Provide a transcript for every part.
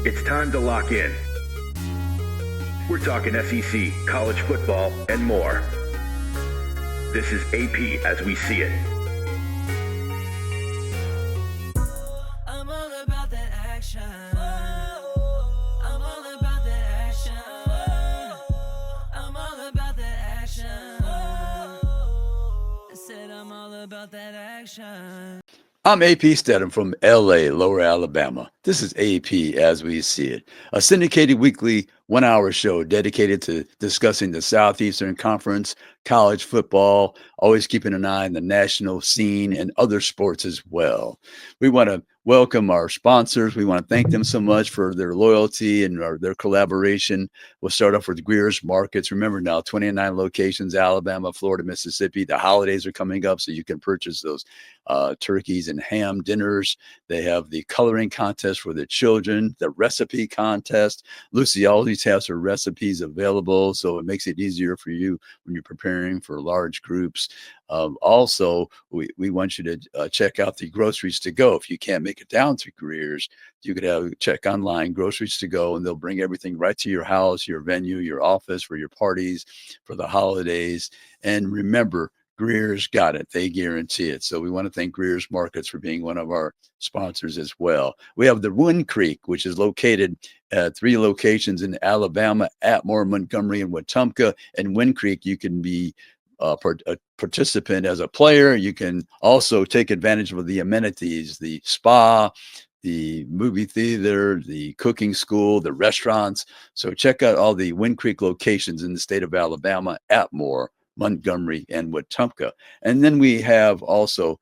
It's time to lock in. We're talking SEC, college football, and more. This is AP as we see it. I'm all about that action. I'm all about that action. I'm all about that action. I said I'm all about that action. I'm AP Stedham from LA, Lower Alabama. This is AP as we see it, a syndicated weekly 1 hour show dedicated to discussing the Southeastern Conference, college football, always keeping an eye on the national scene and other sports as well. We want to welcome our sponsors. We want to thank them so much for their loyalty and their collaboration. We'll start off with Greer's Markets. Remember now, 29 locations, Alabama, Florida, Mississippi. The holidays are coming up, so you can purchase those turkeys and ham dinners. They have the coloring contest for the children, the recipe contest. Lucy always has her recipes available, so it makes it easier for you when you're preparing for large groups. Also, we want you to check out the groceries to go. If you can't make it down to Greer's, you could check online, groceries to go, and they'll bring everything right to your house, your venue, your office, for your parties, for the holidays. And remember, Greer's got it. They guarantee it. So we want to thank Greer's Markets for being one of our sponsors as well. We have the Wind Creek, which is located at 3 locations in Alabama, Atmore, Montgomery, and Wetumpka. And Wind Creek, you can be a participant as a player. You can also take advantage of the amenities, the spa, the movie theater, the cooking school, the restaurants. So check out all the Wind Creek locations in the state of Alabama, Atmore, Montgomery, and Wetumpka. And then we have also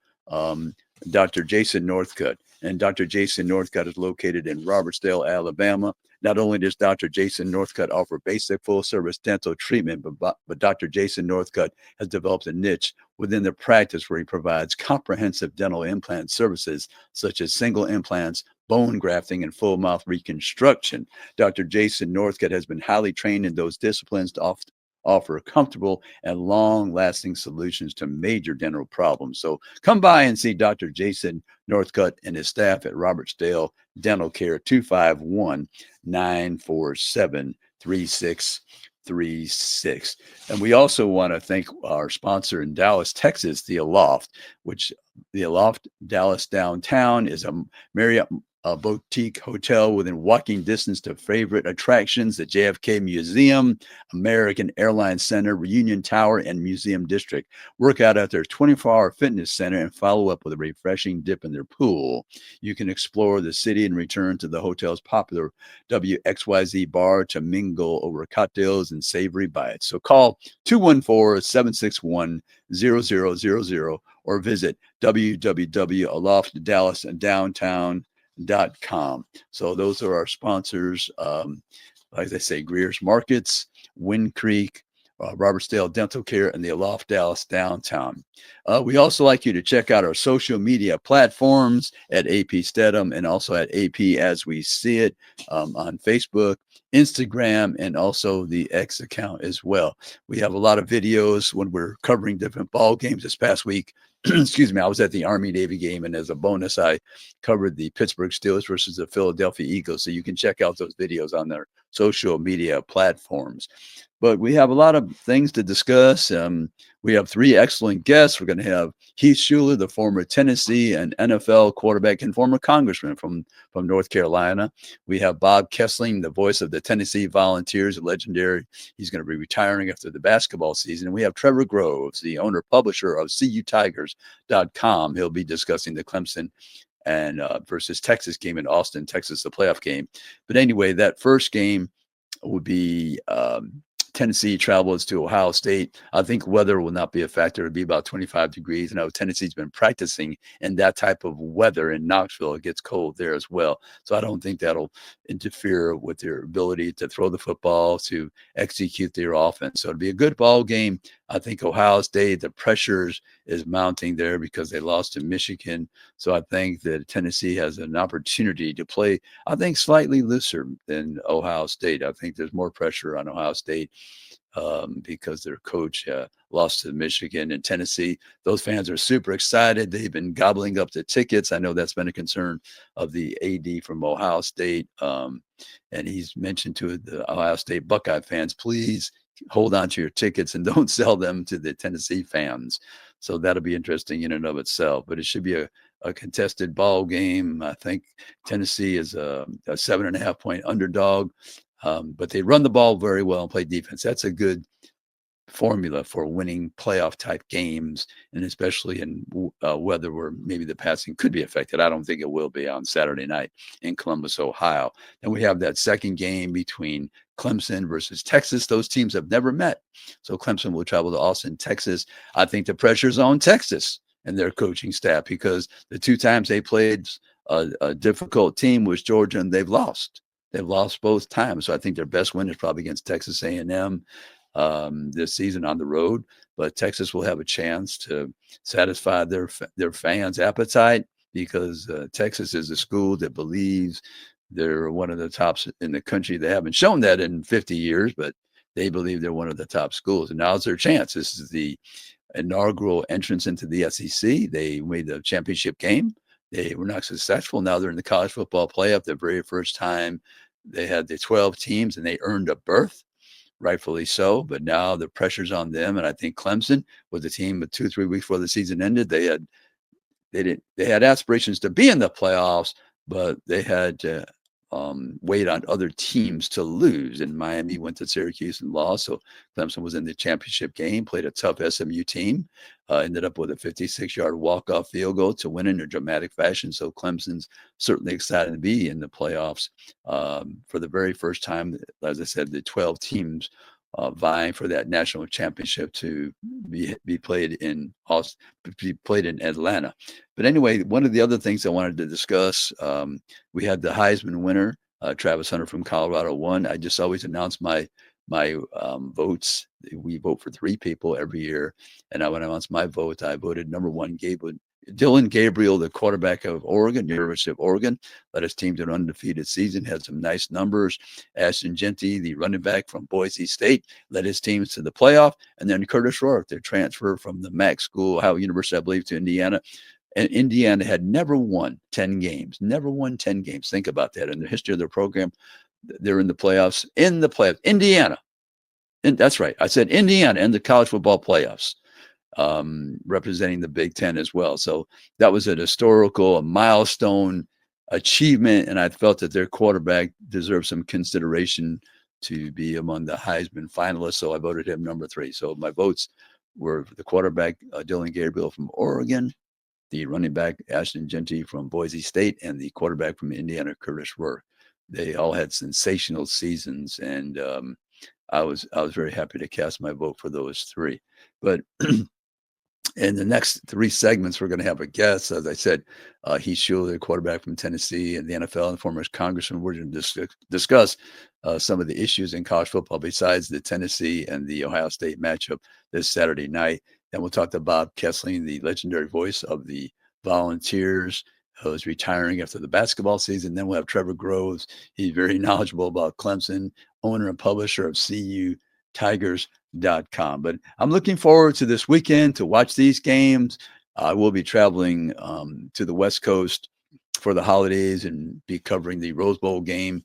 Dr. Jason Northcutt. And Dr. Jason Northcutt is located in Robertsdale, Alabama. Not only does Dr. Jason Northcutt offer basic full-service dental treatment, but Dr. Jason Northcutt has developed a niche within the practice where he provides comprehensive dental implant services such as single implants, bone grafting, and full mouth reconstruction. Dr. Jason Northcutt has been highly trained in those disciplines to offer comfortable and long-lasting solutions to major dental problems. So come by and see Dr. Jason Northcutt and his staff at Robertsdale Dental Care, 251-947-3636. And we also want to thank our sponsor in Dallas, Texas, the Aloft, which the Aloft Dallas Downtown is a Marriott boutique hotel within walking distance to favorite attractions, the JFK Museum, American Airlines Center, Reunion Tower, and Museum District. Work out at their 24-hour fitness center and follow up with a refreshing dip in their pool. You can explore the city and return to the hotel's popular WXYZ bar to mingle over cocktails and savory bites. So call 214-761-0000 or visit www.aloftdallasdowntown.com. So those are our sponsors. Like I say, Greer's Markets, Wind Creek, Robertsdale Dental Care, and the Aloft Dallas Downtown. We also like you to check out our social media platforms at AP Stedham and also at AP As We See It on Facebook, Instagram, and also the X account as well. We have a lot of videos when we're covering different ball games. This past week, excuse me, I was at the Army-Navy game, and as a bonus, I covered the Pittsburgh Steelers versus the Philadelphia Eagles. So you can check out those videos on their social media platforms. But we have a lot of things to discuss. We have 3 excellent guests. We're going to have Heath Shuler, the former Tennessee and NFL quarterback and former congressman from North Carolina. We have Bob Kesling, the voice of the Tennessee Volunteers, legendary. He's going to be retiring after the basketball season. And we have Trevor Groves, the owner-publisher of CUTigers.com. He'll be discussing the Clemson and versus Texas game in Austin, Texas, the playoff game. But anyway, that first game would be Tennessee travels to Ohio State. I think weather will not be a factor. It'll be about 25 degrees. I know Tennessee's been practicing in that type of weather in Knoxville. It gets cold there as well. So I don't think that'll interfere with their ability to throw the football, to execute their offense. So it'll be a good ball game. I think Ohio State, the pressures is mounting there because they lost to Michigan. So I think that Tennessee has an opportunity to play, I think, slightly looser than Ohio State. I think there's more pressure on Ohio State. because their coach lost to Michigan and Tennessee. Those fans are super excited. They've been gobbling up the tickets. I know that's been a concern of the AD from Ohio State. And he's mentioned to the Ohio State Buckeye fans, please hold on to your tickets and don't sell them to the Tennessee fans. So that'll be interesting in and of itself. But it should be a contested ball game. I think Tennessee is a 7.5-point underdog. But they run the ball very well and play defense. That's a good formula for winning playoff type games, and especially in weather where maybe the passing could be affected. I don't think it will be on Saturday night in Columbus, Ohio. Then we have that second game between Clemson versus Texas. Those teams have never met. So Clemson will travel to Austin, Texas. I think the pressure's on Texas and their coaching staff because the two times they played a difficult team was Georgia, and they've lost. They've lost both times. So I think their best win is probably against Texas A&M this season on the road. But Texas will have a chance to satisfy their fans' appetite because Texas is a school that believes they're one of the tops in the country. They haven't shown that in 50 years, but they believe they're one of the top schools. And now's their chance. This is the inaugural entrance into the SEC. They made the championship game. They were not successful. Now they're in the college football playoff. The very first time they had the 12 teams and they earned a berth, rightfully so. But now the pressure's on them. And I think Clemson was a team with 2-3 weeks before the season ended. They had aspirations to be in the playoffs, but they had to wait on other teams to lose. And Miami went to Syracuse and lost. So Clemson was in the championship game, played a tough SMU team, ended up with a 56-yard walk-off field goal to win in a dramatic fashion. So Clemson's certainly excited to be in the playoffs for the very first time. As I said, the 12 teams vying for that national championship to be played in Atlanta. But anyway, one of the other things I wanted to discuss, we had the Heisman winner, Travis Hunter from Colorado won. I just always announce my votes. We vote for 3 people every year, and when I announced my vote, I voted number 1, Dylan Gabriel, the quarterback of Oregon, University of Oregon, led his team to an undefeated season, had some nice numbers. Ashton Jeanty, the running back from Boise State, led his teams to the playoff. And then Curtis Rourke, their transfer from the MAC school, Ohio University, I believe, to Indiana. And Indiana had never won 10 games. Think about that. In the history of their program, they're in the playoffs. Indiana. And that's right. I said Indiana in the college football playoffs. Representing the Big Ten as well. So that was a milestone achievement, and I felt that their quarterback deserved some consideration to be among the Heisman finalists, so I voted him number 3. So my votes were the quarterback, Dylan Gabriel from Oregon, the running back, Ashton Jeanty from Boise State, and the quarterback from Indiana, Curtis Rourke. They all had sensational seasons, and I was very happy to cast my vote for those 3. But in the next 3 segments, we're going to have a guest. As I said, Heath Shuler, quarterback from Tennessee and the NFL and former Congressman. We're going to discuss some of the issues in college football besides the Tennessee and the Ohio State matchup this Saturday night. Then we'll talk to Bob Kesling, the legendary voice of the Volunteers, who's retiring after the basketball season. Then we'll have Trevor Groves. He's very knowledgeable about Clemson, owner and publisher of CUTigers.com. But I'm looking forward to this weekend to watch these games. I will be traveling to the West Coast for the holidays and be covering the Rose Bowl game,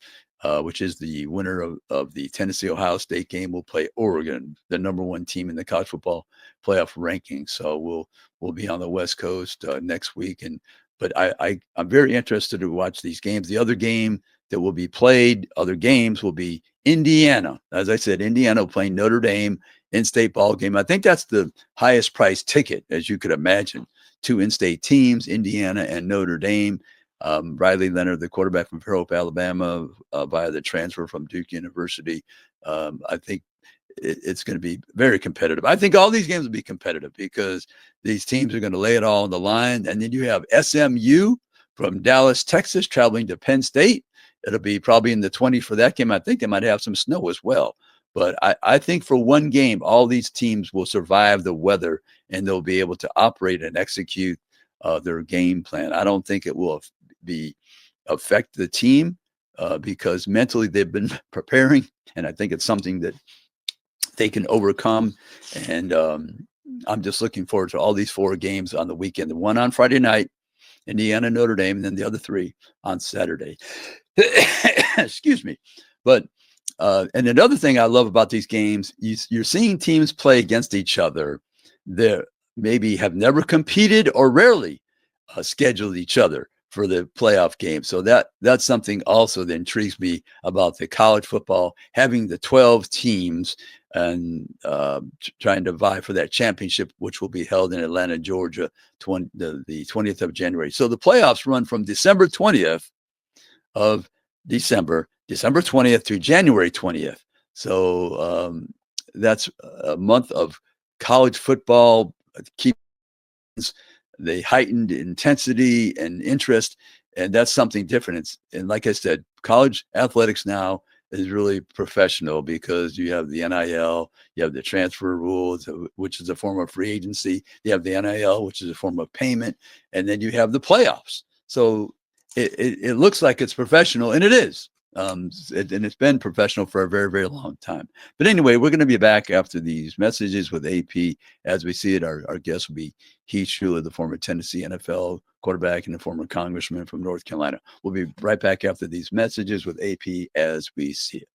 which is the winner of the Tennessee-Ohio State game. Will play Oregon, the number 1 team in the college football playoff ranking. So we'll be on the West Coast next week. But I'm very interested to watch these games. The other game that will be played, other games will be Indiana. As I said, Indiana playing Notre Dame in-state ball game. I think that's the highest priced ticket, as you could imagine. 2 in-state teams, Indiana and Notre Dame. Riley Leonard, the quarterback from Fairhope, Alabama, via the transfer from Duke University. I think it's going to be very competitive. I think all these games will be competitive because these teams are going to lay it all on the line. And then you have SMU from Dallas, Texas, traveling to Penn State. It'll be probably in the 20s for that game. I think they might have some snow as well. But I think for one game, all these teams will survive the weather and they'll be able to operate and execute their game plan. I don't think it will affect the team because mentally they've been preparing. And I think it's something that they can overcome. And I'm just looking forward to all these 4 games on the weekend. The one on Friday night, Indiana, Notre Dame, and then the other 3 on Saturday. Excuse me. But and another thing I love about these games, you're seeing teams play against each other that maybe have never competed or rarely scheduled each other for the playoff game. So that's something also that intrigues me about the college football, having the 12 teams and trying to vie for that championship, which will be held in Atlanta, Georgia, the 20th of January. So the playoffs run from December 20th of December 20th to January 20th. So that's a month of college football. Keeps the heightened intensity and interest, and that's something different. And like I said, college athletics now is really professional because you have the NIL, you have the transfer rules, which is a form of free agency. You have the NIL, which is a form of payment, and then you have the playoffs. So it looks like it's professional, and it is. And it's been professional for a very, very long time. But anyway, we're going to be back after these messages with AP. As we see it, our guest will be Heath Shuler, the former Tennessee NFL quarterback and the former congressman from North Carolina. We'll be right back after these messages with AP as we see it.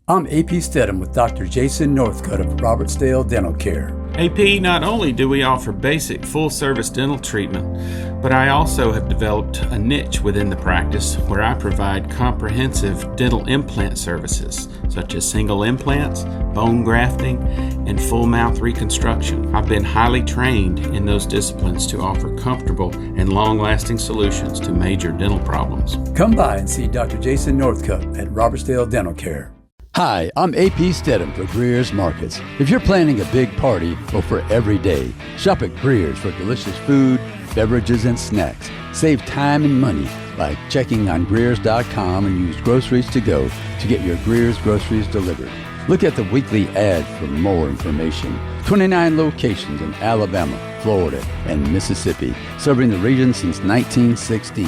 I'm AP Stedham with Dr. Jason Northcutt of Robertsdale Dental Care. AP, not only do we offer basic full-service dental treatment, but I also have developed a niche within the practice where I provide comprehensive dental implant services, such as single implants, bone grafting, and full mouth reconstruction. I've been highly trained in those disciplines to offer comfortable and long-lasting solutions to major dental problems. Come by and see Dr. Jason Northcutt at Robertsdale Dental Care. Hi, I'm AP Stedham for Greer's Markets. If you're planning a big party or for every day, shop at Greer's for delicious food, beverages, and snacks. Save time and money by checking on Greers.com and use Groceries to Go to get your Greer's groceries delivered. Look at the weekly ad for more information. 29 locations in Alabama, Florida, and Mississippi, serving the region since 1916.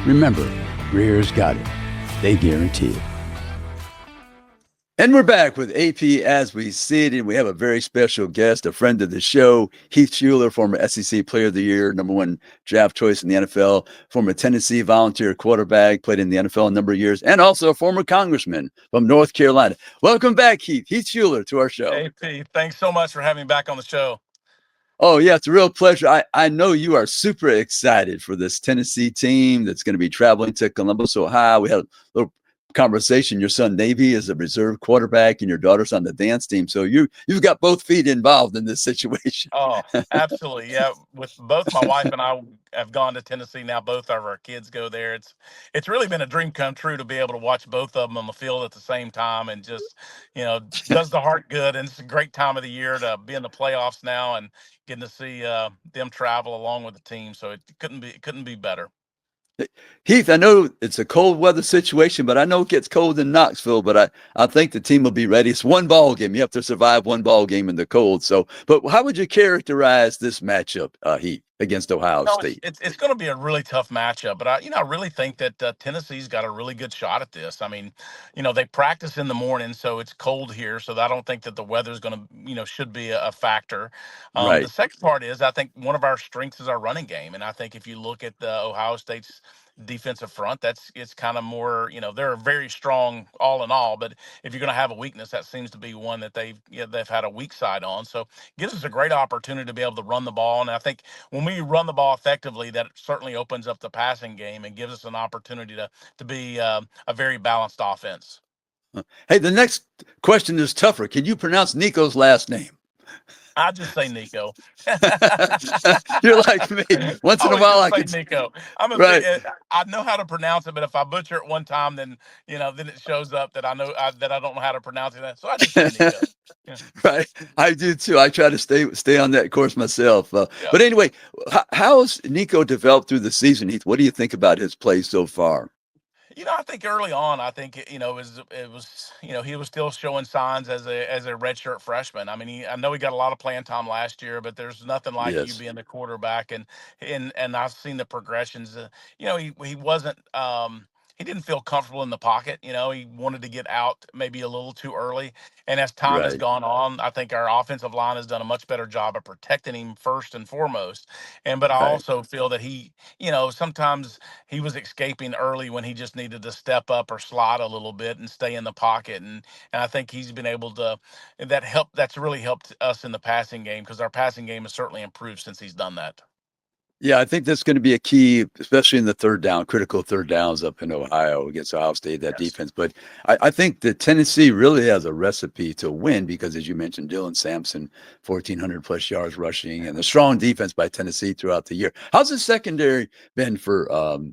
Remember, Greer's got it. They guarantee it. And we're back with AP as we see it, and we have a very special guest, a friend of the show, Heath Shuler, former SEC Player of the Year, #1 draft choice in the NFL, former Tennessee volunteer quarterback, played in the NFL a number of years, and also a former congressman from North Carolina. Welcome back, Heath Shuler, to our show. AP, thanks so much for having me back on the show. Oh, yeah, it's a real pleasure. I know you are super excited for this Tennessee team that's going to be traveling to Columbus, Ohio. We had a little conversation. Your son Navy is a reserve quarterback and your daughter's on the dance team, so you've got both feet involved in this situation. Oh, absolutely. Yeah, with both my wife and I have gone to Tennessee now. Both of our kids go there. It's really been a dream come true to be able to watch both of them on the field at the same time, and just does the heart good. And it's a great time of the year to be in the playoffs now and getting to see them travel along with the team, so it couldn't be better. Heath, I know it's a cold weather situation, but I know it gets cold in Knoxville, but I think the team will be ready. It's one ball game. You have to survive one ball game in the cold. So, but how would you characterize this matchup, Heath, against Ohio State? It's going to be a really tough matchup, but I really think that Tennessee's got a really good shot at this. I mean, they practice in the morning, so it's cold here, so I don't think that the weather's going to, should be a factor. Right. The second part is I think one of our strengths is our running game, and I think if you look at the Ohio State's defensive front, it's kind of more, they're very strong all in all, but if you're going to have a weakness, that seems to be one that they've had a weak side on. So it gives us a great opportunity to be able to run the ball, and I think when we run the ball effectively, that certainly opens up the passing game and gives us an opportunity to be a very balanced offense. Hey, the next question is tougher. Can you pronounce Nico's last name? I just say Nico. You're like me. Once in a while, I say can Nico. I know how to pronounce it, but if I butcher it one time, then then it shows up that I don't know how to pronounce it. So I just say Nico. Yeah. Right, I do too. I try to stay on that course myself. Yeah. But anyway, how's Nico developed through the season, Heath? What do you think about his play so far? I think early on, I think it was he was still showing signs as a redshirt freshman. I mean, I know he got a lot of playing time last year, but there's nothing like you Yes, being the quarterback, and I've seen the progressions. He wasn't. He didn't feel comfortable in the pocket. He wanted to get out maybe a little too early. And as time has right, gone on, I think our offensive line has done a much better job of protecting him first and foremost. But I right. also feel that sometimes he was escaping early when he just needed to step up or slide a little bit and stay in the pocket. And I think he's been able to that's really helped us in the passing game because our passing game has certainly improved since he's done that. Yeah, I think that's going to be a key, especially in the third down, critical third downs up in Ohio against Ohio State, that Yes. defense. But I think that Tennessee really has a recipe to win because, as you mentioned, Dylan Sampson, 1,400 plus yards rushing, and the strong defense by Tennessee throughout the year. How's the secondary been for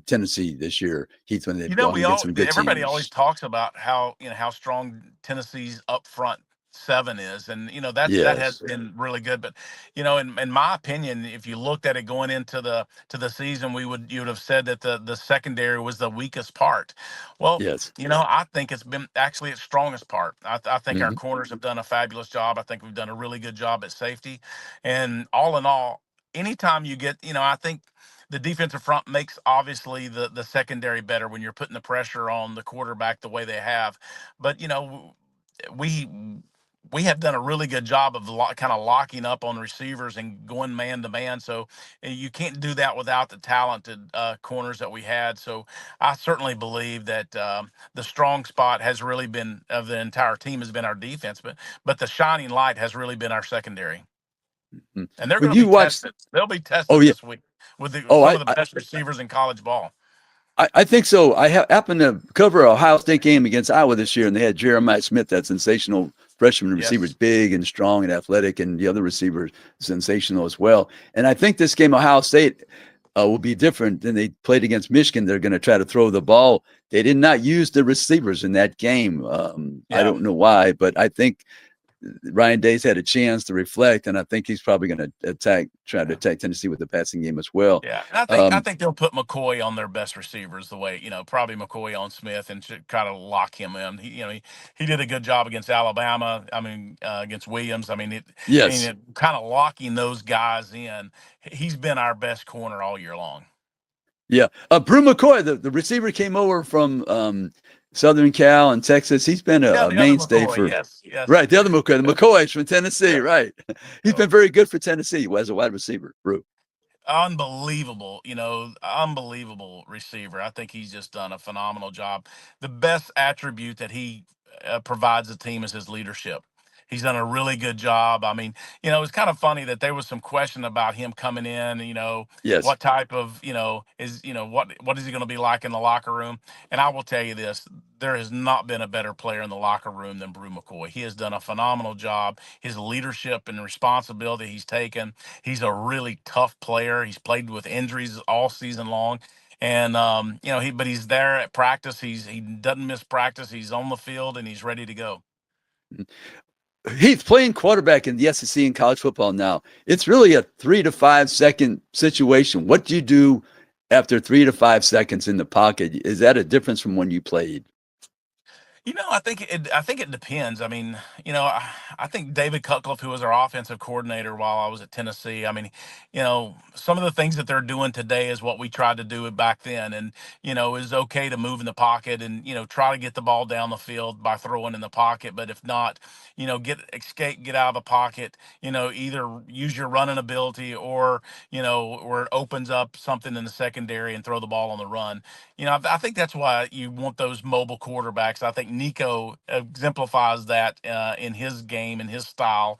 Tennessee this year, Heath, when they've gone We against all some good everybody always teams? talks about how strong Tennessee's up front seven is, and that has Yes, been really good. But in my opinion, if you looked at it going into the season, you would have said that the secondary was the weakest part. Well, yes. I think it's been actually its strongest part. I think our Hmm. corners have done a fabulous job. I think we've done a really good job at safety, and all in all, anytime you get, I think the defensive front makes obviously the secondary better when you're putting the pressure on the quarterback the way they have. But we we have done a really good job of kind of locking up on receivers and going man to man. So you can't do that without the talented corners that we had. So I certainly believe that the strong spot has really been of the entire team has been our defense, but the shining light has really been our secondary, and they're When going to you be watch, tested. They'll be oh tested yeah, this week with oh some of the best receivers in college ball. I think so. I happened to cover a Ohio State game against Iowa this year, and they had Jeremiah Smith, that sensational freshman receiver, Yes. big and strong and athletic, and the other receiver sensational as well. And I think this game, Ohio State, will be different than they played against Michigan. They're going to try to throw the ball. They did not use the receivers in that game. I Yeah. don't know why, but I think Ryan Day's had a chance to reflect, and I think he's probably going to try to Yeah. attack Tennessee with the passing game as well. Yeah. And I Um, think they'll put McCoy on their best receivers the way, probably McCoy on Smith and should try to lock him in. He did a good job against Alabama. I mean, against Williams. yes. It kind of locking those guys in. He's been our best corner all year long. Yeah. Brew McCoy, the receiver, came over from Southern Cal and Texas. He's been Yeah, a the other mainstay McCoy. for, Yes. Yes. right, the other McCoy, the McCoy's from Tennessee, Yeah. right. He's So been very good for Tennessee as a wide receiver, Brew. unbelievable, unbelievable receiver. I think he's just done a phenomenal job. The best attribute that he provides the team is his leadership. He's done a really good job. I mean, it's kind of funny that there was some question about him coming in. Yes. What type of, what is he going to be like in the locker room? And I will tell you this: there has not been a better player in the locker room than Brew McCoy. He has done a phenomenal job. His leadership and responsibility he's taken. He's a really tough player. He's played with injuries all season long. And he's there at practice. He doesn't miss practice. He's on the field and he's ready to go. He's playing quarterback in the SEC in college football now. It's really a 3 to 5 second situation. What do you do after 3 to 5 seconds in the pocket? Is that a difference from when you played? I think it depends. I mean, I think David Cutcliffe, who was our offensive coordinator while I was at Tennessee, I mean, some of the things that they're doing today is what we tried to do back then, and it's okay to move in the pocket and try to get the ball down the field by throwing in the pocket, but if not, get out of the pocket, either use your running ability or where it opens up something in the secondary and throw the ball on the run. I think that's why you want those mobile quarterbacks. I think Nico exemplifies that in his game and his style.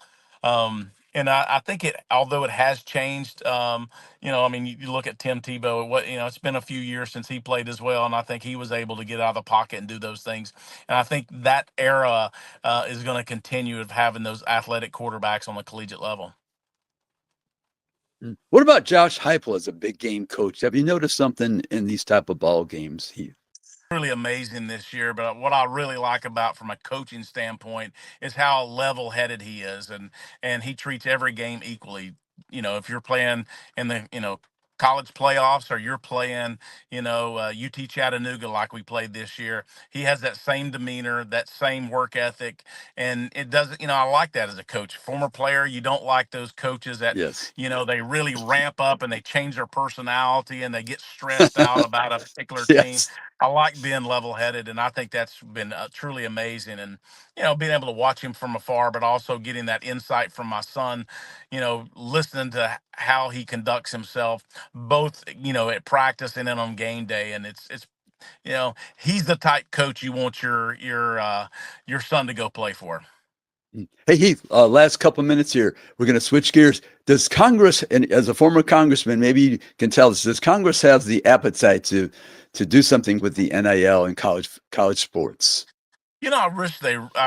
And I think although it has changed, I mean, you look at Tim Tebow. It's been a few years since he played as well, and I think he was able to get out of the pocket and do those things. And I think that era is going to continue of having those athletic quarterbacks on the collegiate level. What about Josh Heupel as a big game coach? Have you noticed something in these type of ball games? Really amazing this year. But what I really like about from a coaching standpoint is how level-headed he is, and he treats every game equally. If you're playing in the college playoffs or you're playing, UT Chattanooga like we played this year, he has that same demeanor, that same work ethic. And it doesn't, I like that as a coach. Former player, you don't like those coaches that, Yes. they really ramp up and they change their personality and they get stressed out about a particular team. Yes. I like being level headed. And I think that's been truly amazing. And, being able to watch him from afar, but also getting that insight from my son, listening to how he conducts himself, both, at practice and then on game day. And it's, he's the type coach you want your son to go play for. Hey, Heath, last couple minutes here. We're going to switch gears. Does Congress, and as a former congressman, maybe you can tell us, does Congress have the appetite to do something with the NIL and college sports? I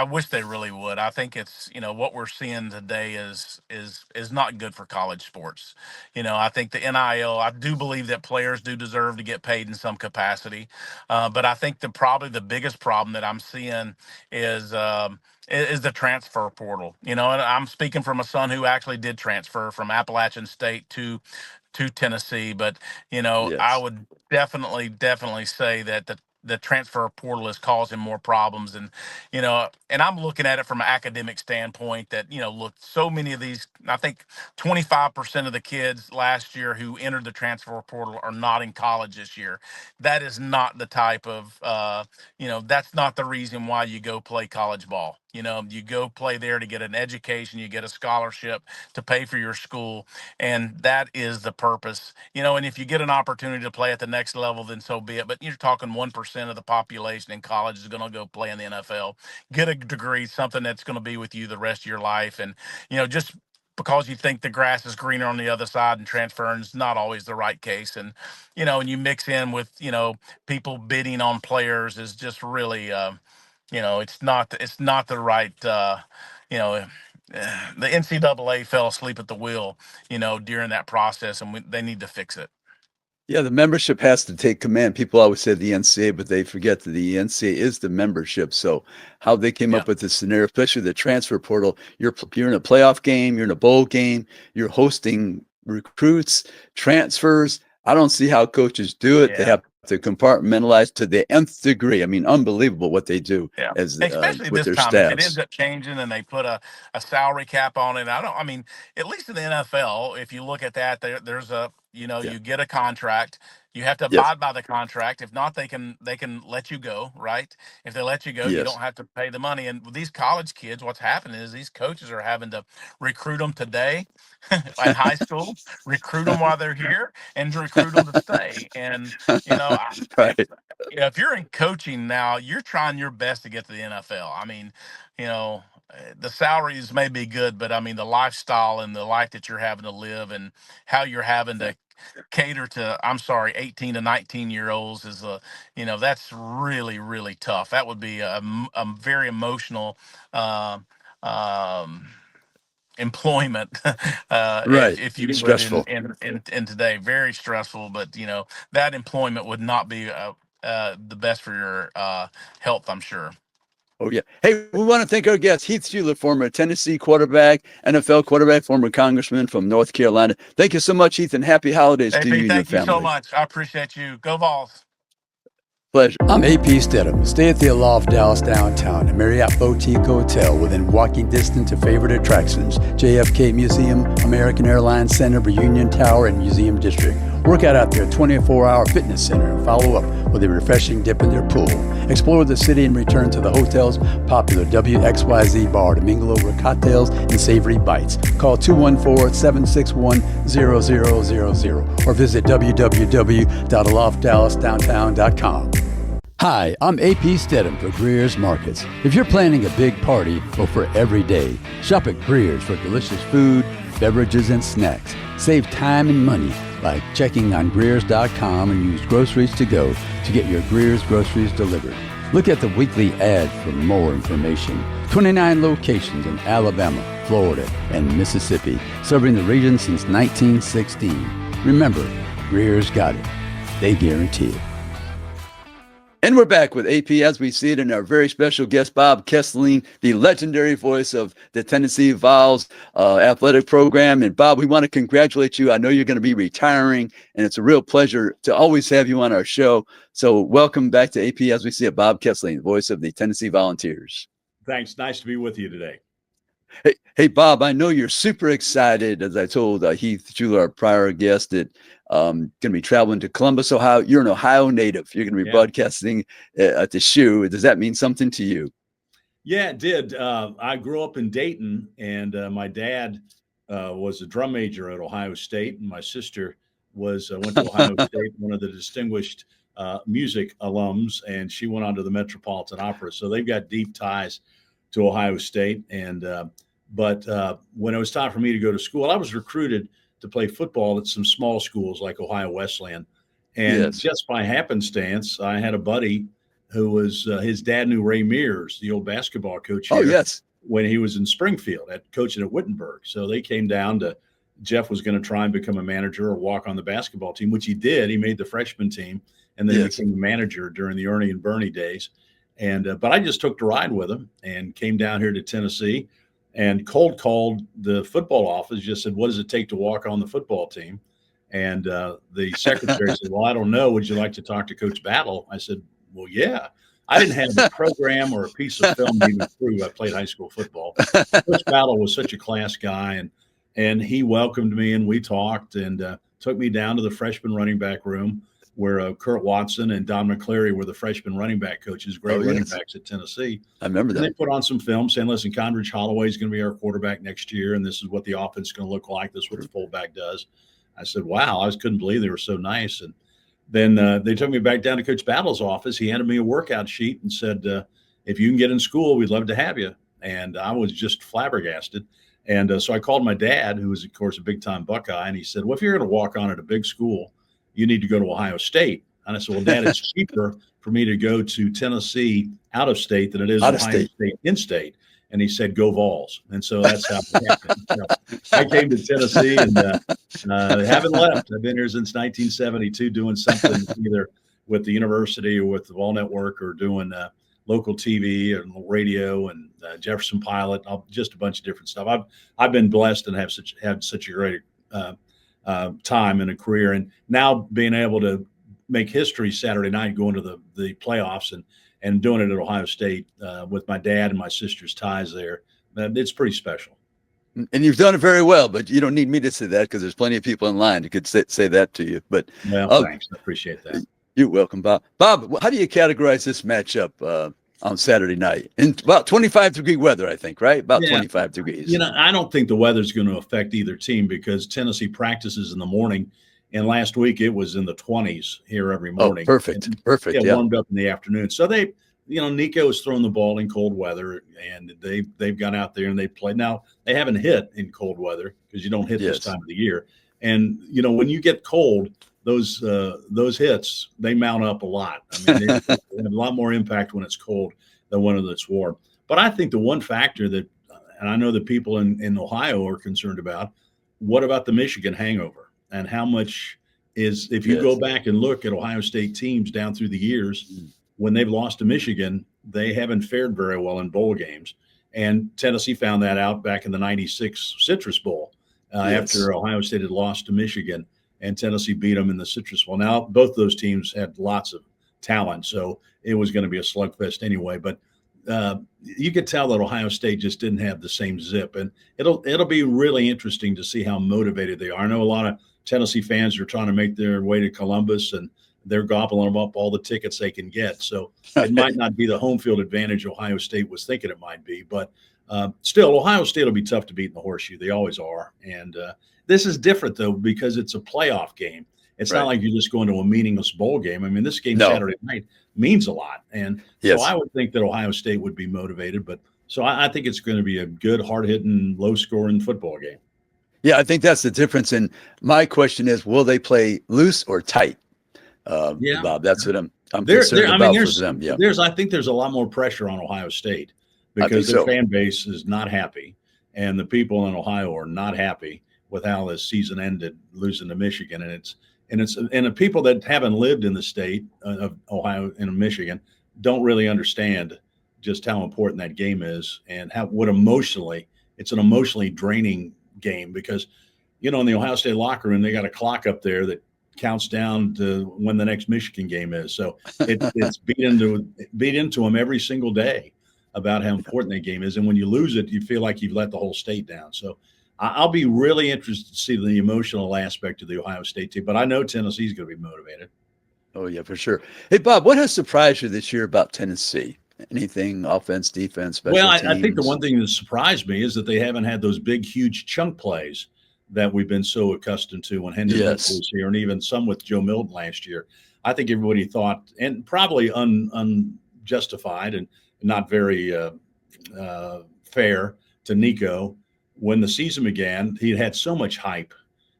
wish they really would. I think it's, what we're seeing today is not good for college sports. I think the NIL, I do believe that players do deserve to get paid in some capacity. But I think probably the biggest problem that I'm seeing is the transfer portal. And I'm speaking from a son who actually did transfer from Appalachian State to Tennessee. But, I Yes. would definitely say that the transfer portal is causing more problems. And, and I'm looking at it from an academic standpoint that, look, so many of these, I think 25% of the kids last year who entered the transfer portal are not in college this year. That is not the type of, that's not the reason why you go play college ball. You go play there to get an education, you get a scholarship to pay for your school. And that is the purpose, and if you get an opportunity to play at the next level, then so be it. But you're talking 1% of the population in college is going to go play in the NFL, get a degree, something that's going to be with you the rest of your life. And, just because you think the grass is greener on the other side and transferring is not always the right case. And, and you mix in with, people bidding on players is just really, it's not the right, the NCAA fell asleep at the wheel, during that process, and they need to fix it. Yeah, the membership has to take command. People always say the NCAA, but they forget that the NCAA is the membership. So how they came up with this scenario, especially the transfer portal, you're in a playoff game, you're in a bowl game, you're hosting recruits, transfers. I don't see how coaches do it. They have to compartmentalize to the nth degree. I mean, unbelievable what they do as especially with this their time. If it staffs. ends up changing and they put a salary cap on it, at least in the NFL, if you look at that, there's a, you get a contract. You have to Yes. abide by the contract. If not, they can let you go, right? If they let you go, you Yes. don't have to pay the money. And with these college kids, what's happening is these coaches are having to recruit them today in high school, recruit them while they're here, and recruit them to stay. And Right. if you're in coaching now, you're trying your best to get to the NFL. The salaries may be good, but the lifestyle and the life that you're having to live and how you're having to cater to 18 to 19-year-olds is that's really, really tough. That would be a very emotional employment Right. if you would Stressful. in today. Very stressful, but that employment would not be the best for your health, I'm sure. Oh, yeah. Hey, we want to thank our guest, Heath Shuler, former Tennessee quarterback, NFL quarterback, former congressman from North Carolina. Thank you so much, Heath, and happy holidays to you and your Thank you family. so much. I appreciate you. Go Vols. Pleasure. I'm AP Stedham. Stay at the Aloft Dallas downtown, a Marriott Boutique Hotel within walking distance to favorite attractions, JFK Museum, American Airlines Center, Reunion Tower, and Museum District. Work out at their 24-hour fitness center and follow up with a refreshing dip in their pool. Explore the city and return to the hotel's popular WXYZ bar to mingle over cocktails and savory bites. Call 214-761-0000 or visit www.aloftdallasdowntown.com. Hi, I'm AP Stedham for Greer's Markets. If you're planning a big party or for every day, shop at Greer's for delicious food, beverages, and snacks. Save time and money by checking on Greers.com and use Groceries to Go to get your Greer's groceries delivered. Look at the weekly ad for more information. 29 locations in Alabama, Florida, and Mississippi, serving the region since 1916. Remember, Greer's got it. They guarantee it. And we're back with AP as we see it, and our very special guest, Bob Kesling, the legendary voice of the Tennessee Vols athletic program. And Bob, we want to congratulate you. I know you're going to be retiring, and it's a real pleasure to always have you on our show. So welcome back to AP as we see it, Bob Kesling, the voice of the Tennessee Volunteers. Thanks. Nice to be with you today. Hey, Bob, I know you're super excited, as I told Heath Shuler, our prior guest, that going to be traveling to Columbus, Ohio. You're an Ohio native. You're going to be broadcasting at the SHU. Does that mean something to you? Yeah, it did. I grew up in Dayton, and my dad was a drum major at Ohio State, and my sister went to Ohio State, one of the distinguished music alums, and she went on to the Metropolitan Opera. So they've got deep ties to Ohio State. And but when it was time for me to go to school, I was recruited to play football at some small schools like Ohio Wesleyan. And just by happenstance, I had a buddy who was his dad knew Ray Mears, the old basketball coach here, when he was in Springfield coaching at Wittenberg. So they came down Jeff was going to try and become a manager or walk on the basketball team, which he did. He made the freshman team and then became the manager during the Ernie and Bernie days. And but I just took the ride with him and came down here to Tennessee and cold called the football office, just said, what does it take to walk on the football team? And the secretary said, well, I don't know. Would you like to talk to Coach Battle? I said, well, yeah. I didn't have a program or a piece of film to even prove I played high school football. Coach Battle was such a class guy, and he welcomed me, and we talked and took me down to the freshman running back room where Kurt Watson and Don McCleary were the freshman running back coaches, great running backs at Tennessee. I remember that. And they put on some film saying, listen, Condridge Holloway is going to be our quarterback next year, and this is what the offense is going to look like. This is what the fullback does. I said, wow, I just couldn't believe they were so nice. And then they took me back down to Coach Battle's office. He handed me a workout sheet and said, if you can get in school, we'd love to have you. And I was just flabbergasted. And so I called my dad, who was, of course, a big-time Buckeye, and he said, well, if you're going to walk on at a big school, you need to go to Ohio State. And I said, well, Dad, it's cheaper for me to go to Tennessee out of state than it is Ohio State in-state. And he said, go Vols. And so that's how it happened. So I came to Tennessee and haven't left. I've been here since 1972 doing something either with the university or with the Vol Network or doing local TV and radio and Jefferson Pilot, just a bunch of different stuff. I've been blessed and had such a great time in a career, and now being able to make history Saturday night, going to the playoffs and doing it at Ohio State with my dad and my sister's ties there, it's pretty special. And you've done it very well, but you don't need me to say that because there's plenty of people in line who could say that to you. But thanks, I appreciate that. You're welcome, Bob. Bob, how do you categorize this matchup on Saturday night? In about 25-degree weather, I think, right? About 25 degrees. I don't think the weather's going to affect either team because Tennessee practices in the morning, and last week it was in the 20s here every morning. Oh, perfect. Yeah, warmed up in the afternoon. So Nico has thrown the ball in cold weather, and they've gone out there and they played. Now they haven't hit in cold weather because you don't hit this time of the year. And when you get cold, those hits, they mount up a lot. I mean, they have a lot more impact when it's cold than when it's warm. But I think the one factor that, and I know the people in Ohio are concerned about, what about the Michigan hangover? And how much is, if you go back and look at Ohio State teams down through the years, when they've lost to Michigan, they haven't fared very well in bowl games. And Tennessee found that out back in the 96 Citrus Bowl after Ohio State had lost to Michigan. And Tennessee beat them in the Citrus Bowl. Now, both those teams had lots of talent, so it was going to be a slugfest anyway. But you could tell that Ohio State just didn't have the same zip. And it'll be really interesting to see how motivated they are. I know a lot of Tennessee fans are trying to make their way to Columbus, and they're gobbling them up all the tickets they can get. So it might not be the home field advantage Ohio State was thinking it might be. But still, Ohio State will be tough to beat in the horseshoe. They always are. And this is different, though, because it's a playoff game. It's not like you're just going to a meaningless bowl game. I mean, this game Saturday night means a lot. And so I would think that Ohio State would be motivated. But so I think it's going to be a good, hard-hitting, low-scoring football game. Yeah, I think that's the difference. And my question is, will they play loose or tight? Bob, that's what I'm concerned about for them. Yeah. I think there's a lot more pressure on Ohio State because their fan base is not happy. And the people in Ohio are not happy with how this season ended, losing to Michigan. And And the people that haven't lived in the state of Ohio and Michigan don't really understand just how important that game is, and it's an emotionally draining game, because, in the Ohio State locker room, they got a clock up there that counts down to when the next Michigan game is. So it's beat into them every single day about how important that game is. And when you lose it, you feel like you've let the whole state down. So I'll be really interested to see the emotional aspect of the Ohio State team, but I know Tennessee's going to be motivated. Oh, yeah, for sure. Hey, Bob, what has surprised you this year about Tennessee? Anything, offense, defense, special Well, teams? I think the one thing that surprised me is that they haven't had those big, huge chunk plays that we've been so accustomed to when Hendon was here, and even some with Joe Milton last year. I think everybody thought, and probably unjustified and not very fair to Nico, when the season began, he had so much hype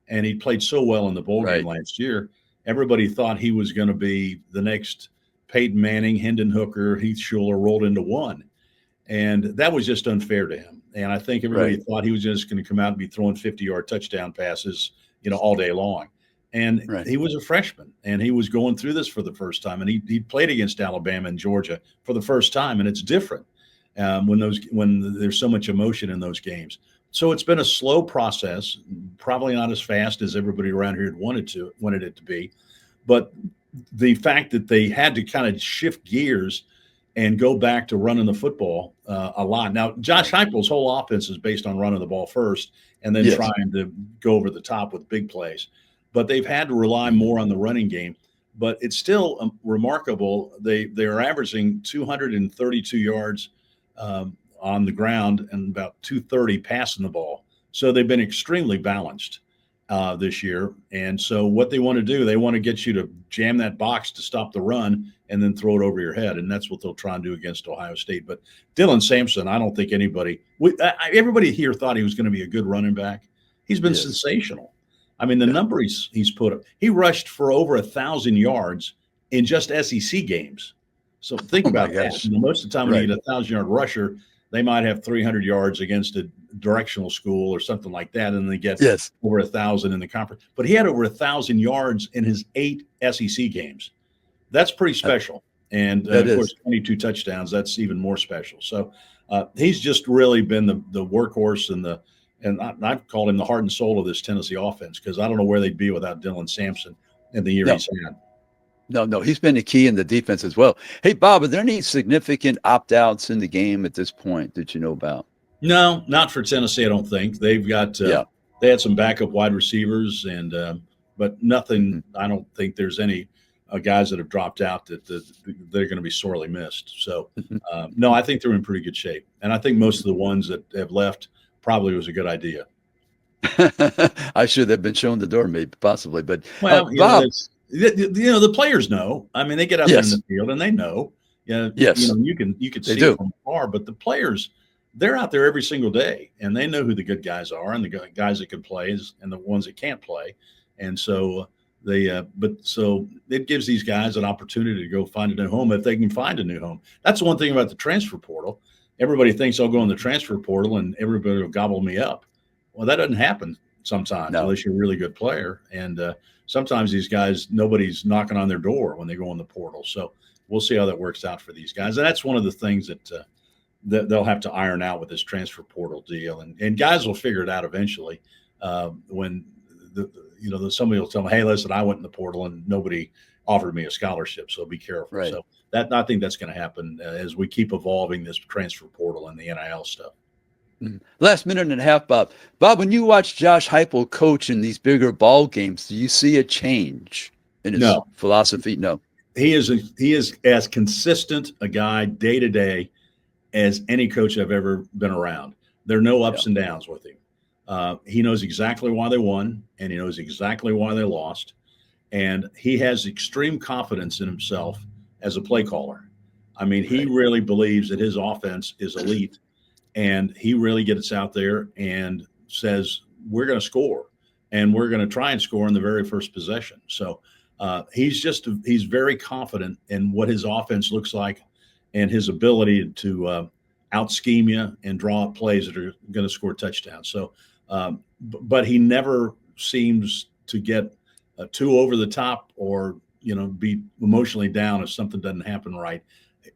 and he played so well in the bowl game last year. Everybody thought he was going to be the next Peyton Manning, Hendon Hooker, Heath Shuler rolled into one. And that was just unfair to him. And I think everybody thought he was just going to come out and be throwing 50-yard touchdown passes, all day long. And he was a freshman, and he was going through this for the first time. And he played against Alabama and Georgia for the first time, and it's different when there's so much emotion in those games. So it's been a slow process, probably not as fast as everybody around here had wanted it to be. But the fact that they had to kind of shift gears and go back to running the football a lot. Now, Josh Heupel's whole offense is based on running the ball first and then trying to go over the top with big plays. But they've had to rely more on the running game. But it's still remarkable. They're averaging 232 yards on the ground and about 230 passing the ball. So they've been extremely balanced this year. And so what they want to do, they want to get you to jam that box to stop the run and then throw it over your head. And that's what they'll try and do against Ohio State. But Dylan Sampson, I don't think everybody here thought he was going to be a good running back. He's been sensational. I mean, the number he's put up, he rushed for over 1,000 yards in just SEC games. So think about that. Most of the time when you get a 1,000-yard rusher, they might have 300 yards against a directional school or something like that, and they get over 1,000 in the conference. But he had over 1,000 yards in his 8 SEC games. That's pretty special. And, of course, 22 touchdowns, that's even more special. So he's just really been the workhorse and I've called him the heart and soul of this Tennessee offense, because I don't know where they'd be without Dylan Sampson in the year he's had. No, he's been the key in the defense as well. Hey, Bob, are there any significant opt-outs in the game at this point that you know about? No, not for Tennessee, I don't think. They've got they had some backup wide receivers, and but nothing. I don't think there's any guys that have dropped out that they're going to be sorely missed. So, no, I think they're in pretty good shape. And I think most of the ones that have left probably was a good idea. I should have been shown the door, maybe, possibly. But, well, Bob, the players know. I mean, they get out there in the field and they know. You can see it from afar, but the players, they're out there every single day, and they know who the good guys are and the guys that can play and the ones that can't play. And so so it gives these guys an opportunity to go find a new home if they can find a new home. That's one thing about the transfer portal. Everybody thinks I'll go in the transfer portal and everybody will gobble me up. Well, that doesn't happen sometimes unless you're a really good player. And sometimes these guys, nobody's knocking on their door when they go in the portal. So we'll see how that works out for these guys. And that's one of the things that they'll have to iron out with this transfer portal deal. And guys will figure it out eventually when somebody will tell them, hey, listen, I went in the portal and nobody offered me a scholarship, so be careful. Right. So I think that's going to happen as we keep evolving this transfer portal and the NIL stuff. Last minute and a half, Bob. Bob, when you watch Josh Heupel coach in these bigger ball games, do you see a change in his philosophy? No. He is as consistent a guy day to day as any coach I've ever been around. There are no ups and downs with him. He knows exactly why they won, and he knows exactly why they lost. And he has extreme confidence in himself as a play caller. I mean, he really believes that his offense is elite, and he really gets out there and says, we're going to score, and we're going to try and score in the very first possession. So he's very confident in what his offense looks like and his ability to out-scheme you and draw up plays that are going to score touchdowns. So, but he never seems to get too over the top or, be emotionally down if something doesn't happen right.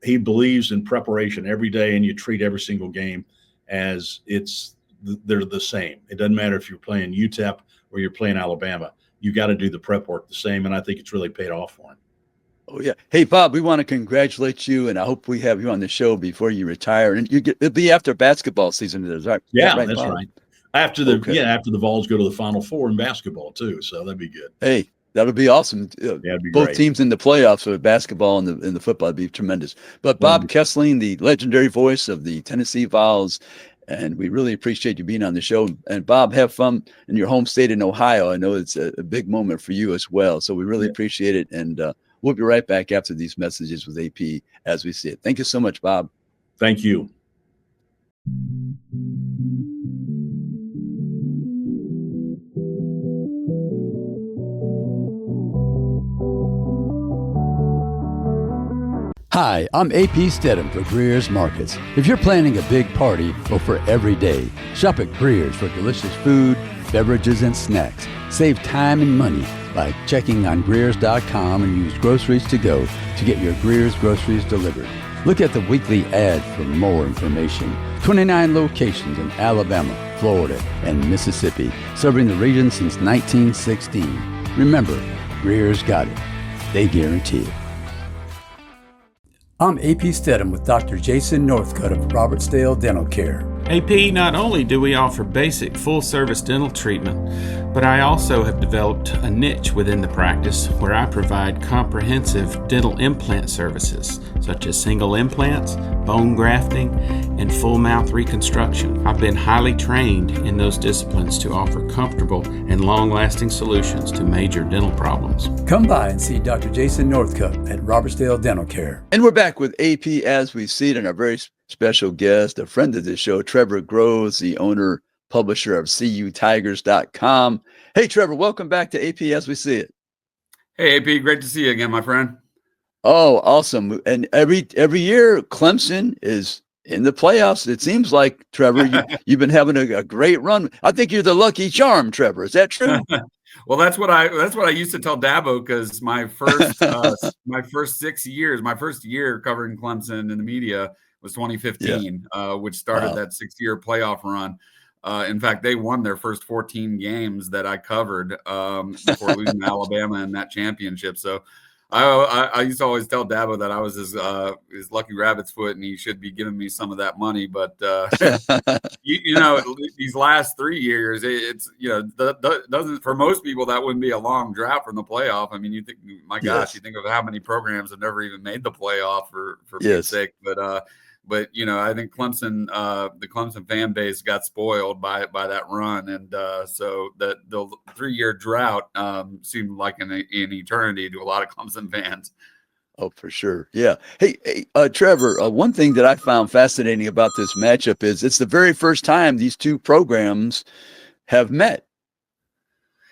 He believes in preparation every day, and you treat every single game as they're the same. It doesn't matter if you're playing UTEP or you're playing Alabama. You got to do the prep work the same, and I think it's really paid off for him. Oh, yeah. Hey, Bob, we want to congratulate you, and I hope we have you on the show before you retire. And it'll be after basketball season, right? Yeah, right, that's Bob? right. After the Vols go to the Final Four in basketball too, so that'd be good. Hey, that'll be awesome. That'd be Both great. teams in the playoffs for basketball and the football would be tremendous. But Bob Kesling, the legendary voice of the Tennessee Vols, and we really appreciate you being on the show. And Bob, have fun in your home state in Ohio. I know it's a big moment for you as well. So we really appreciate it. And we'll be right back after these messages with AP as we see it. Thank you so much, Bob. Thank you. Hi, I'm AP Stedham for Greer's Markets. If you're planning a big party or for every day, shop at Greer's for delicious food, beverages, and snacks. Save time and money by checking on Greers.com and use Groceries to Go to get your Greer's groceries delivered. Look at the weekly ad for more information. 29 locations in Alabama, Florida, and Mississippi, serving the region since 1916. Remember, Greer's got it. They guarantee it. I'm AP Stedham with Dr. Jason Northcutt of Robertsdale Dental Care. AP, not only do we offer basic full-service dental treatment, but I also have developed a niche within the practice where I provide comprehensive dental implant services, such as single implants, bone grafting, and full mouth reconstruction. I've been highly trained in those disciplines to offer comfortable and long-lasting solutions to major dental problems. Come by and see Dr. Jason Northcutt at Robertsdale Dental Care. And we're back with AP as we see it, and our very special guest, a friend of the show, Trevor Groves, the owner, publisher of CUTigers.com. Hey, Trevor, welcome back to AP as we see it. Hey, AP, great to see you again, my friend. Oh, awesome. And every year, Clemson is in the playoffs. It seems like, Trevor, you've been having a great run. I think you're the lucky charm, Trevor. Is that true? Well, that's what I used to tell Dabo, because my first 6 years, my first year covering Clemson in the media was 2015, which started that 6-year playoff run. In fact, they won their first 14 games that I covered before losing to Alabama in that championship. So I used to always tell Dabo that I was his lucky rabbit's foot, and he should be giving me some of that money. But these last 3 years, it's doesn't, for most people, that wouldn't be a long drought from the playoff. I mean, you think, my gosh, you think of how many programs have never even made the playoff for Pete's sake. But I think Clemson, the Clemson fan base got spoiled by that run, and so the 3-year drought seemed like an eternity to a lot of Clemson fans. Oh, for sure. Yeah. Hey, Trevor, one thing that I found fascinating about this matchup is it's the very first time these two programs have met.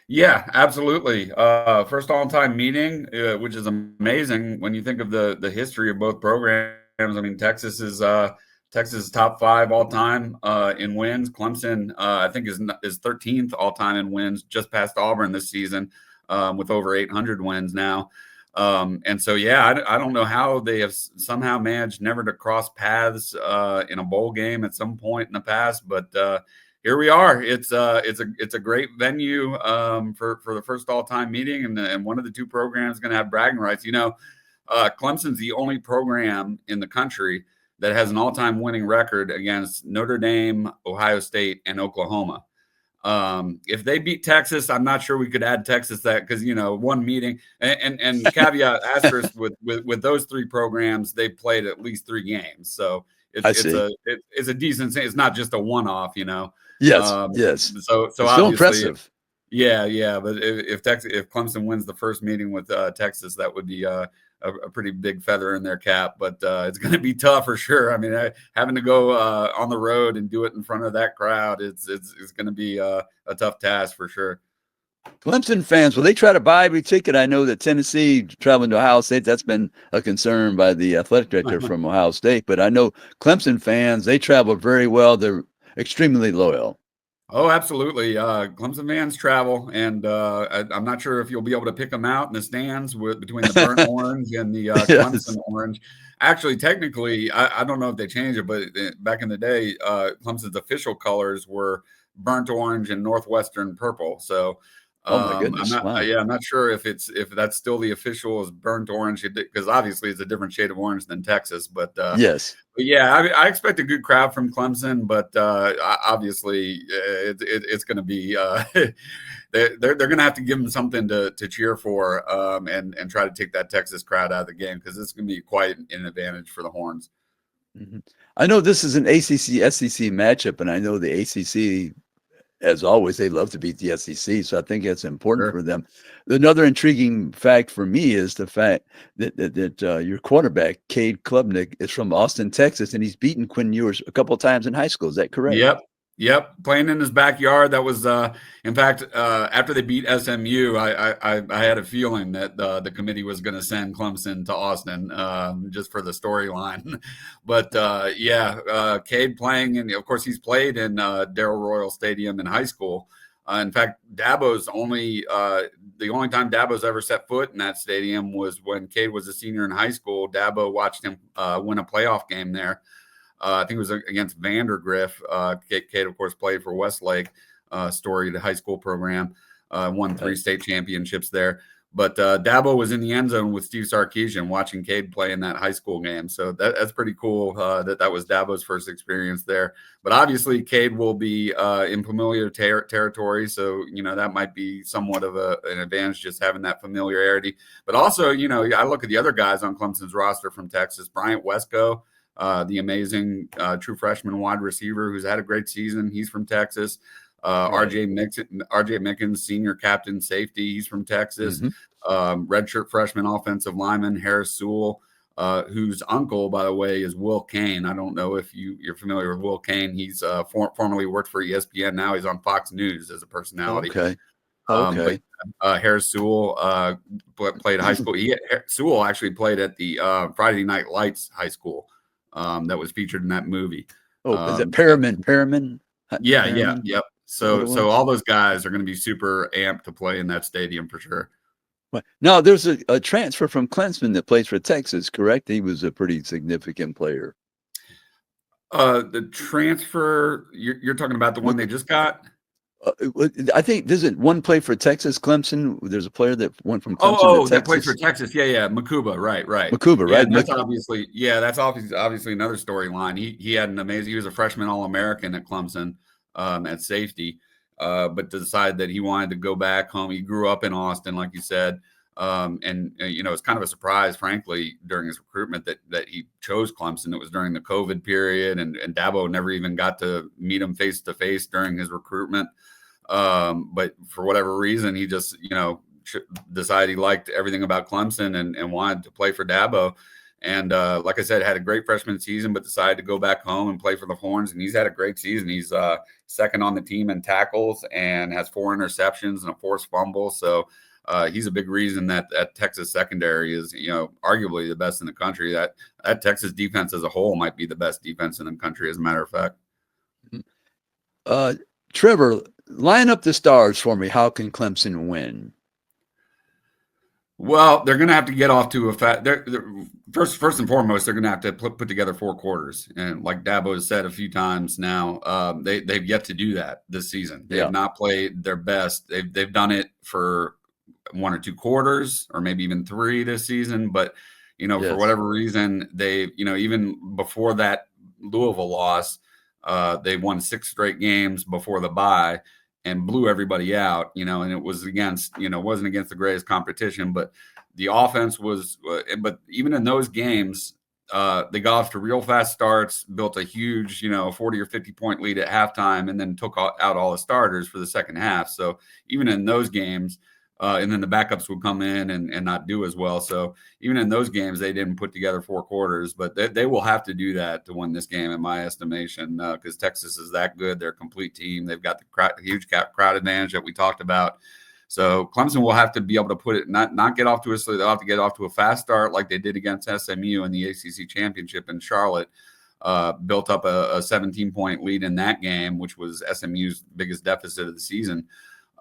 Yeah, absolutely. First all-time meeting, which is amazing when you think of the history of both programs. I mean, Texas is top 5 all time in wins. Clemson, I think, is 13th all time in wins, just past Auburn this season, with over 800 wins now. And so, I don't know how they have somehow managed never to cross paths in a bowl game at some point in the past, but here we are. It's a great venue for the first all time meeting, and one of the two programs is going to have bragging rights. Clemson's the only program in the country that has an all-time winning record against Notre Dame, Ohio State, and Oklahoma. If they beat Texas, I'm not sure we could add Texas that, because one meeting and caveat asterisk with those 3 programs, they played at least 3 games, so it's a decent. It's not just a one-off, Yes, yes. So it's so impressive. Yeah. But if Clemson wins the first meeting with Texas, that would be a pretty big feather in their cap, but it's going to be tough for sure. I mean, having to go on the road and do it in front of that crowd, it's going to be a tough task for sure. Clemson fans, will they try to buy every ticket? I know that Tennessee traveling to Ohio State, that's been a concern by the athletic director from Ohio State, but I know Clemson fans, they travel very well. They're extremely loyal. Oh, absolutely. Clemson fans travel, and I'm not sure if you'll be able to pick them out in the stands between the burnt orange and the Clemson Yes. orange. Actually, technically, I don't know if they changed it, but back in the day, Clemson's official colors were burnt orange and northwestern purple. So Oh my I'm goodness. not, Wow. yeah, I'm not sure if that's still the official as burnt orange, because obviously it's a different shade of orange than Texas, Yes. but yeah, I expect a good crowd from Clemson, but obviously it's going to be they're going to have to give them something to cheer for, and try to take that Texas crowd out of the game, because it's going to be quite an advantage for the Horns. Mhm. I know this is an ACC SEC matchup, and I know the ACC, as always, they love to beat the SEC, so I think that's important Sure. for them. Another intriguing fact for me is the fact that your quarterback, Cade Klubnik, is from Austin, Texas, and he's beaten Quinn Ewers a couple of times in high school. Is that correct? Yep. Yep. Playing in his backyard. That was, in fact, after they beat SMU, I had a feeling that the committee was going to send Clemson to Austin, just for the storyline. But yeah, Cade playing, and of course he's played in Darrell Royal Stadium in high school. In fact, Dabo's the only time Dabo's ever set foot in that stadium was when Cade was a senior in high school. Dabo watched him win a playoff game there. I think it was against Vandergrift. Cade, of course, played for Westlake, storied high school program, won 3 state championships there. But Dabo was in the end zone with Steve Sarkisian watching Cade play in that high school game. So that's pretty cool that was Dabo's first experience there. But obviously, Cade will be in familiar territory. So, that might be somewhat of an advantage, just having that familiarity. But also, I look at the other guys on Clemson's roster from Texas. Bryant Wesco, the amazing true freshman wide receiver who's had a great season. He's from Texas. RJ Mickens, senior captain safety. He's from Texas. Redshirt freshman offensive lineman Harris Sewell, whose uncle, by the way, is Will Kane. I don't know if you're familiar with Will Kane. He's formerly worked for ESPN. Now he's on Fox News as a personality. Okay. But Harris Sewell played high school. Sewell actually played at the Friday Night Lights high school that was featured in that movie. Oh, is it Perriman? Yeah, Perriman? yep. So all those guys are going to be super amped to play in that stadium for sure. Now, there's a transfer from Clemson that plays for Texas, correct? He was a pretty significant player. The transfer, you're talking about the one they just got? I think isn't one play for Texas, Clemson. There's a player that went from Clemson to Texas. That plays for Texas. Yeah, Makuba, right. Makuba, right? That's obviously another storyline. He had an amazing. He was a freshman All-American at Clemson, at safety, but decided that he wanted to go back home. He grew up in Austin, like you said, and it's kind of a surprise, frankly, during his recruitment that he chose Clemson. It was during the COVID period, and Dabo never even got to meet him face to face during his recruitment. But for whatever reason, he just, decided he liked everything about Clemson and wanted to play for Dabo. And like I said, had a great freshman season, but decided to go back home and play for the Horns. And he's had a great season. He's second on the team in tackles and has 4 interceptions and a forced fumble. So he's a big reason that Texas secondary is, arguably the best in the country. That Texas defense as a whole might be the best defense in the country, as a matter of fact. Trevor, line up the stars for me. How can Clemson win? Well, they're going to have to get off to a first and foremost. They're going to have to put together 4 quarters, and like Dabo has said a few times now, they've yet to do that this season. They have not played their best. They've done it for 1 or 2 quarters, or maybe even 3 this season. But for whatever reason, they even before that Louisville loss, they won 6 straight games before the bye and blew everybody out, and it was against, wasn't against the greatest competition, but the offense was, but even in those games, they got off to real fast starts, built a huge, 40 or 50 point lead at halftime, and then took out all the starters for the second half. So even in those games, and then the backups would come in and not do as well. So even in those games, they didn't put together 4 quarters, but they will have to do that to win this game, in my estimation, because Texas is that good. They're a complete team. They've got the huge crowd advantage that we talked about. So Clemson will have to be able to put it, not get off to they'll have to get off to a fast start like they did against SMU in the ACC championship in Charlotte. built up a 17-point lead in that game, which was SMU's biggest deficit of the season.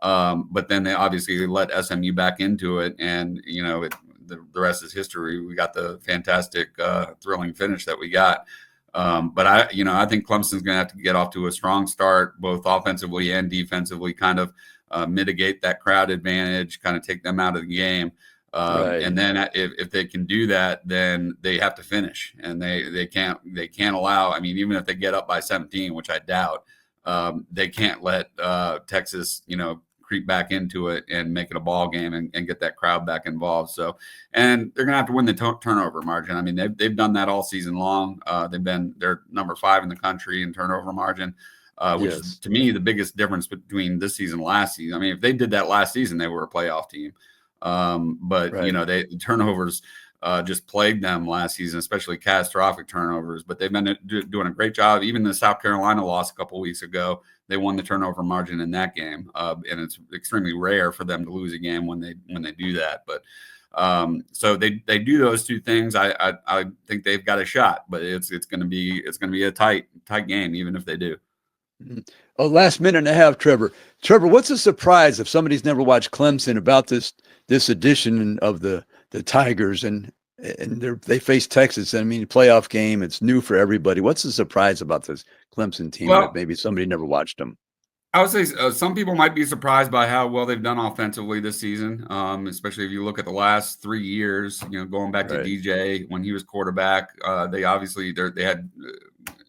But then they obviously let SMU back into it, and the rest is history. We got the fantastic, thrilling finish that we got. But I think Clemson's going to have to get off to a strong start, both offensively and defensively, kind of mitigate that crowd advantage, kind of take them out of the game. Right. And then if they can do that, then they have to finish, and they can't allow. I mean, even if they get up by 17, which I doubt, they can't let Texas, creep back into it and make it a ball game and get that crowd back involved. So, and they're gonna have to win the turnover margin. I mean, they've done that all season long. They're number 5 in the country in turnover margin. Which is, to me, the biggest difference between this season and last season. I mean, if they did that last season, they were a playoff team. But the turnovers just plagued them last season, especially catastrophic turnovers. But they've been doing a great job. Even the South Carolina loss a couple of weeks ago, they won the turnover margin in that game, and it's extremely rare for them to lose a game when they do that. But so they do those two things. I think they've got a shot, but it's going to be a tight game, even if they do. Oh, last minute and a half, Trevor. Trevor, what's a surprise if somebody's never watched Clemson about this edition of the Tigers and they face Texas? I mean, playoff game. It's new for everybody. What's the surprise about this Clemson team that maybe somebody never watched them? I would say some people might be surprised by how well they've done offensively this season, especially if you look at the last 3 years. Going back to DJ when he was quarterback, they had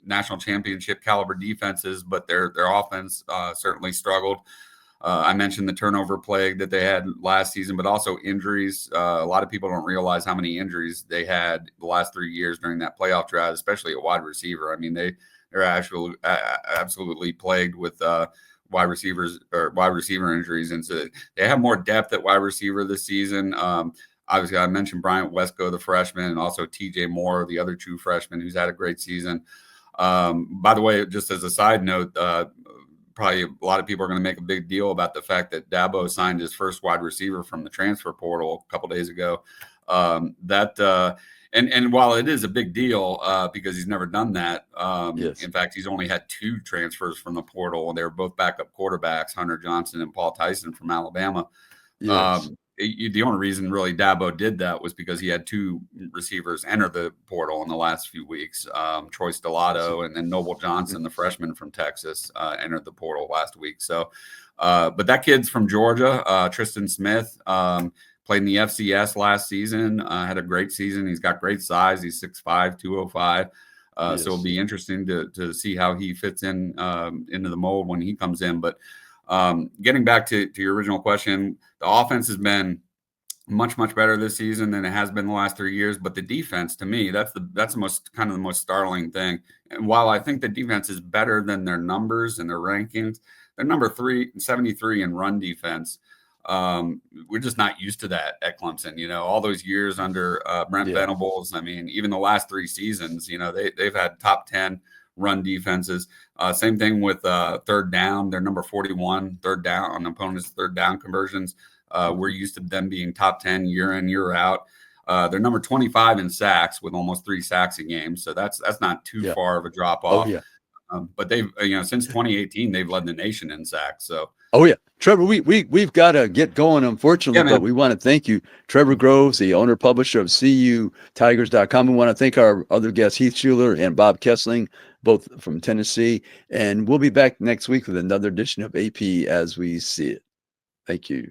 national championship caliber defenses, but their offense certainly struggled. I mentioned the turnover plague that they had last season, but also injuries. A lot of people don't realize how many injuries they had the last 3 years during that playoff drought, especially at wide receiver. I mean, they're actually absolutely plagued with wide receiver injuries, and so they have more depth at wide receiver this season. Obviously, I mentioned Bryant Wesco, the freshman, and also TJ Moore, the other true freshman, who's had a great season. By the way, just as a side note, probably a lot of people are going to make a big deal about the fact that Dabo signed his first wide receiver from the transfer portal a couple days ago. And while it is a big deal because he's never done that, in fact, he's only had 2 transfers from the portal, and they were both backup quarterbacks, Hunter Johnson and Paul Tyson from Alabama. Yes. The only reason really Dabo did that was because he had 2 receivers enter the portal in the last few weeks. Troy Stellato and then Noble Johnson, the freshman from Texas, entered the portal last week. So, but that kid's from Georgia, Tristan Smith, played in the FCS last season, had a great season. He's got great size. He's 6'5", 205. So it'll be interesting to see how he fits in into the mold when he comes in. But getting back to your original question, the offense has been much better this season than it has been the last 3 years. But the defense, to me, that's the most startling thing. And while I think the defense is better than their numbers and their rankings, they're number 73 in run defense. We're just not used to that at Clemson. All those years under Brent Venables. I mean, even the last 3 seasons, they've had top 10 run defenses. Same thing with third down. They're number 41 third down on opponents' third down conversions. We're used to them being top 10 year in, year out. They're number 25 in sacks with almost 3 sacks a game. So that's not too far of a drop off. But they've, since 2018, they've led the nation in sacks. So. Oh yeah, Trevor, we've got to get going, unfortunately, but we want to thank you, Trevor Groves, the owner publisher of CUTigers.com. We want to thank our other guests, Heath Shuler and Bob Kesling, both from Tennessee, and we'll be back next week with another edition of AP as we see it. Thank you.